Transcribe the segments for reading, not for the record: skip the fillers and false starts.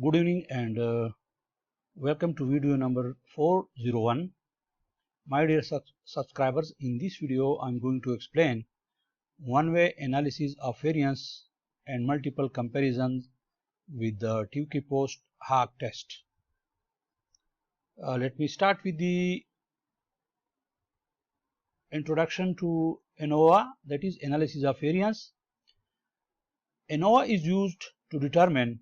Good evening and welcome to video number 401. My dear subscribers, in this video I am going to explain one-way analysis of variance and multiple comparisons with the Tukey post-hoc test. Let me start with the introduction to ANOVA, that is analysis of variance. ANOVA is used to determine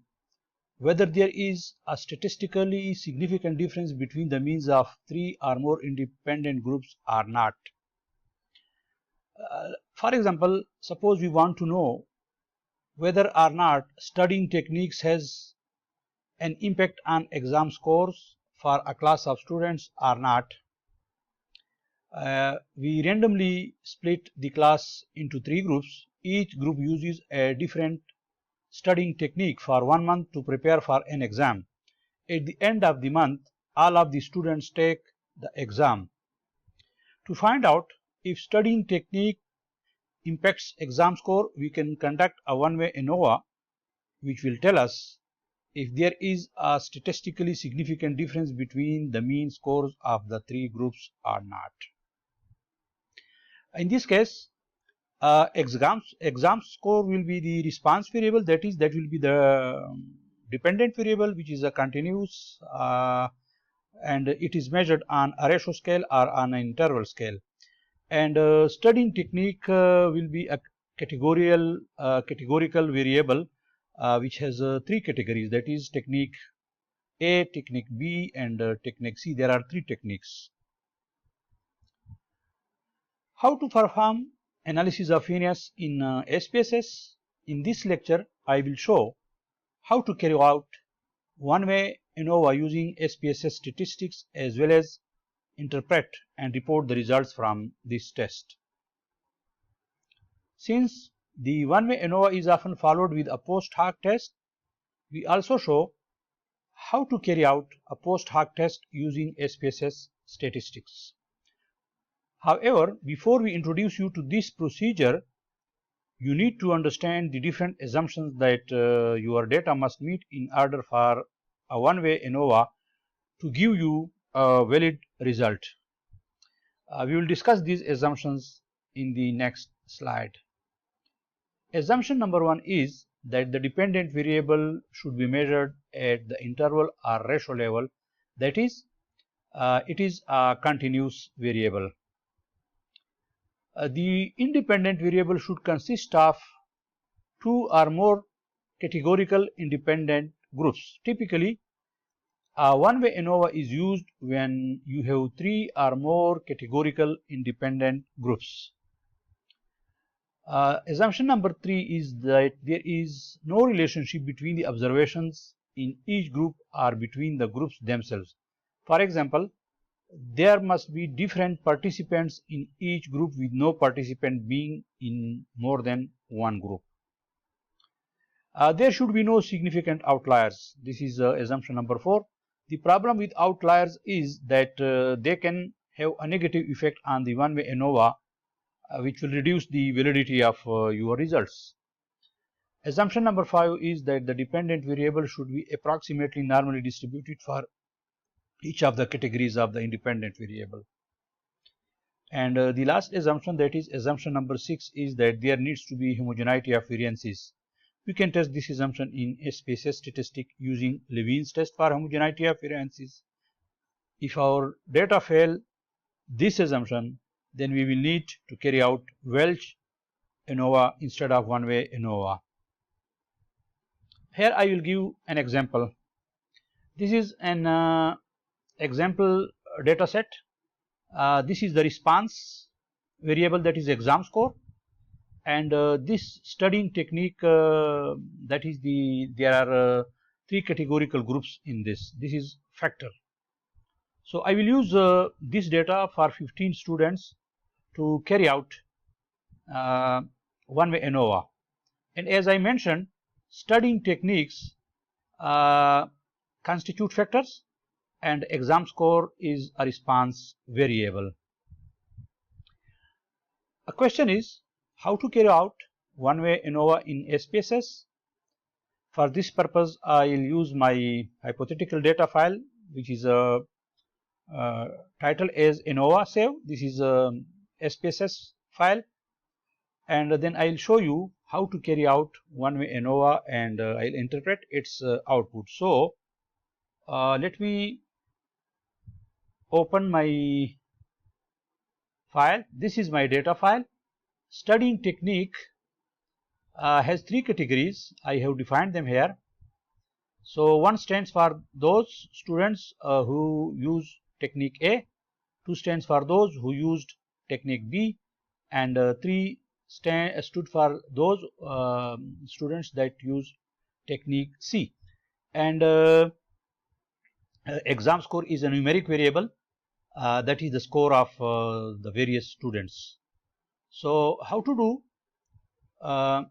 whether there is a statistically significant difference between the means of three or more independent groups or not. For example, suppose we want to know whether or not studying techniques has an impact on exam scores for a class of students or not. We randomly split the class into three groups. Each group uses a different studying technique for 1 month to prepare for an exam. At the end of the month, all of the students take the exam. To find out if studying technique impacts exam score, we can conduct a one-way ANOVA, which will tell us if there is a statistically significant difference between the mean scores of the three groups or not. In this case, exam score will be the response variable, that will be the dependent variable, which is a continuous and it is measured on a ratio scale or on an interval scale. And studying technique will be a categorical variable which has three categories, that is technique A, technique B and technique C. There are three techniques. How to perform analysis of variance in SPSS? In this lecture, I will show how to carry out one-way ANOVA using SPSS statistics as well as interpret and report the results from this test. Since the one-way ANOVA is often followed with a post-hoc test, we also show how to carry out a post-hoc test using SPSS statistics. However, before we introduce you to this procedure, you need to understand the different assumptions that your data must meet in order for a one-way ANOVA to give you a valid result. We will discuss these assumptions in the next slide. Assumption number one is that the dependent variable should be measured at the interval or ratio level, that is, it is a continuous variable. The independent variable should consist of two or more categorical independent groups. Typically, a one-way ANOVA is used when you have three or more categorical independent groups. Assumption number three is that there is no relationship between the observations in each group or between the groups themselves. For example, there must be different participants in each group with no participant being in more than one group. There should be no significant outliers. This is assumption number 4. The problem with outliers is that they can have a negative effect on the one-way ANOVA, which will reduce the validity of your results. Assumption number 5 is that the dependent variable should be approximately normally distributed for each of the categories of the independent variable. And the last assumption, that is assumption number 6, is that there needs to be homogeneity of variances. We can test this assumption in SPSS statistic using Levene's test for homogeneity of variances. If our data fail this assumption, then we will need to carry out Welch ANOVA instead of one-way ANOVA. Here I will give an example. This is an example data set. This is the response variable, that is exam score, and this studying technique, that is there are three categorical groups in this. This is factor. So I will use this data for 15 students to carry out one-way ANOVA. And as I mentioned, studying techniques constitute factors and exam score is a response variable. A question is how to carry out one-way ANOVA in SPSS. For this purpose, I will use my hypothetical data file, which is a title as ANOVA save. This is a SPSS file, and then I will show you how to carry out one-way ANOVA, and I will interpret its output. So let me open my file. This is my data file. Studying technique has three categories. I have defined them here. So one stands for those students who use technique A, two stands for those who used technique B, and three stood for those students that use technique C. And exam score is a numeric variable, that is the score of the various students. So how to do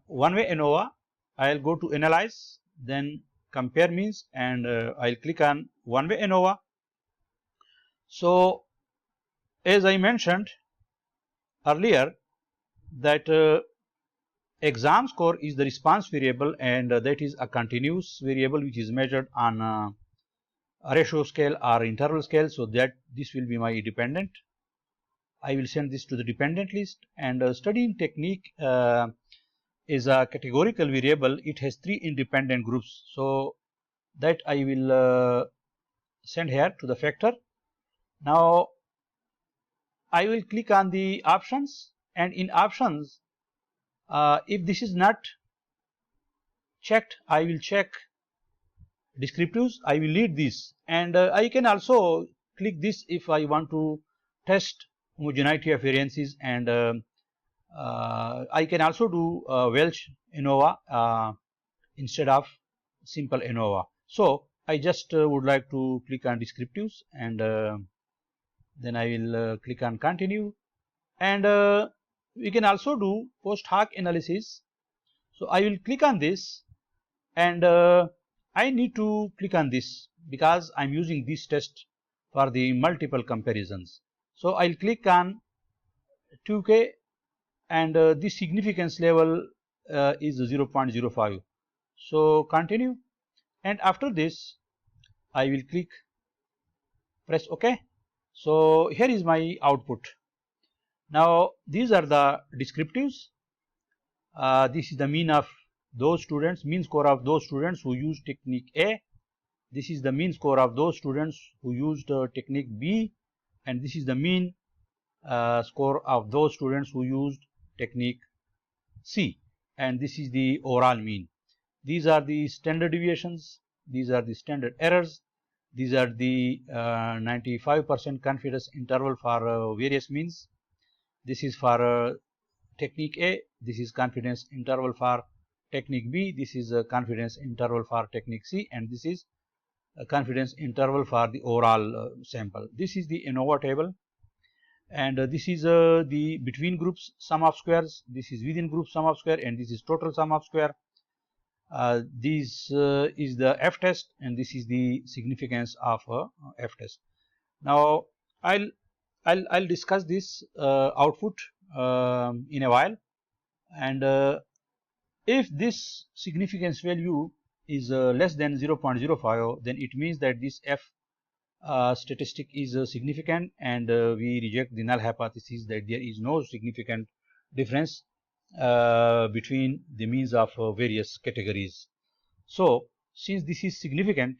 one-way ANOVA? I'll go to analyze, then compare means, and I'll click on one-way ANOVA. So as I mentioned earlier that exam score is the response variable, and that is a continuous variable which is measured on a ratio scale or interval scale, so that this will be my dependent. I will send this to the dependent list. And studying technique is a categorical variable. It has three independent groups, so that I will send here to the factor. Now I will click on the options, and in options, if this is not checked, I will check descriptives. I will leave this, and I can also click this if I want to test homogeneity of variances, and I can also do Welch ANOVA instead of simple ANOVA. So I just would like to click on descriptives, and then I will click on continue, and we can also do post hoc analysis. So I will click on this, and I need to click on this because I'm using this test for the multiple comparisons. So I'll click on Tukey, and the significance level is 0.05. So continue, and after this I will press OK. So here is my output. Now these are the descriptives. This is the mean of those students, mean score of those students who use technique A. This is the mean score of those students who used technique B, and this is the mean score of those students who used technique C, and this is the overall mean. These are the standard deviations, these are the standard errors, these are the 95% confidence interval for various means. This is for technique A, this is confidence interval for technique B, this is a confidence interval for technique C, and this is a confidence interval for the overall sample. This is the ANOVA table, and this is the between groups sum of squares, this is within group sum of square, and this is total sum of square. This is the F test, and this is the significance of F test. Now I'll discuss this output in a while, and if this significance value is less than 0.05, then it means that this F statistic is significant, and we reject the null hypothesis that there is no significant difference between the means of various categories. So since this is significant,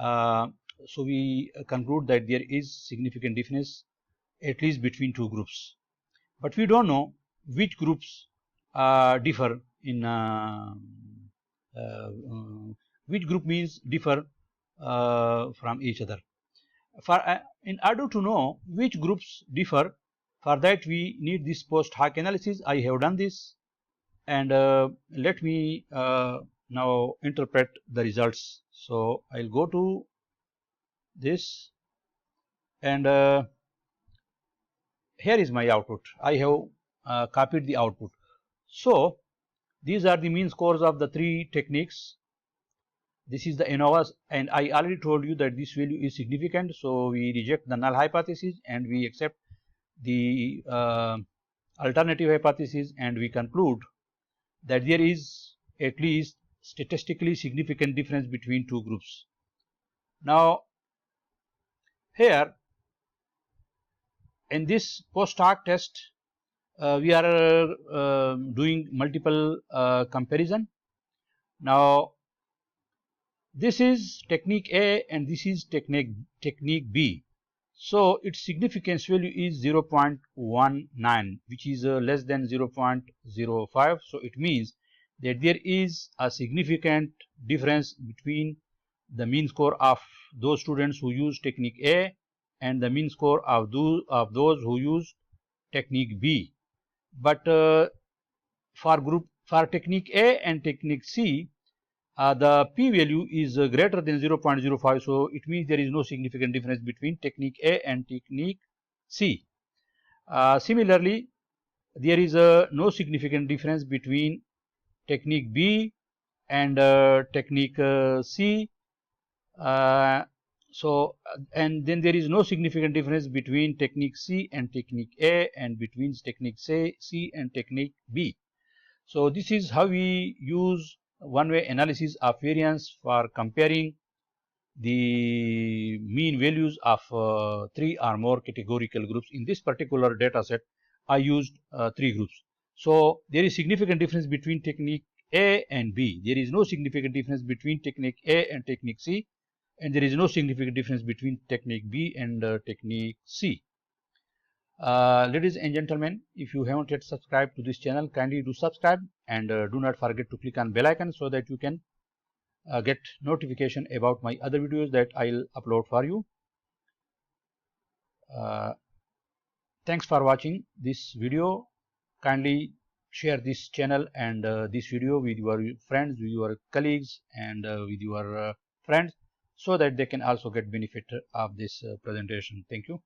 so we conclude that there is significant difference at least between two groups, but we don't know which groups differ in which group means differ from each other. In order to know which groups differ, for that we need this post hoc analysis. I have done this, and let me now interpret the results. So I'll go to this, and here is my output. I have copied the output. So these are the mean scores of the three techniques. This is the ANOVA, and I already told you that this value is significant, so we reject the null hypothesis and we accept the alternative hypothesis, and we conclude that there is at least statistically significant difference between two groups. Now, here in this post hoc test, we are doing multiple comparison. Now, this is technique A and this is technique B. So its significance value is 0.19, which is less than 0.05. So it means that there is a significant difference between the mean score of those students who use technique A and the mean score of those who use technique B. But for technique A and technique C, the p value is greater than 0.05, so it means there is no significant difference between technique A and technique C. Similarly, there is no significant difference between technique B and technique C. And then there is no significant difference between technique C and technique A, and between technique C and technique B. So this is how we use one-way analysis of variance for comparing the mean values of 3 or more categorical groups. In this particular data set, I used 3 groups. So there is significant difference between technique A and B. There is no significant difference between technique A and technique C, and there is no significant difference between technique B and technique C. Ladies and gentlemen, if you haven't yet subscribed to this channel, kindly do subscribe, and do not forget to click on bell icon so that you can get notification about my other videos that I'll upload for you. Thanks for watching this video. Kindly share this channel and this video with your friends, with your colleagues, and with your friends, so that they can also get benefit of this presentation. Thank you.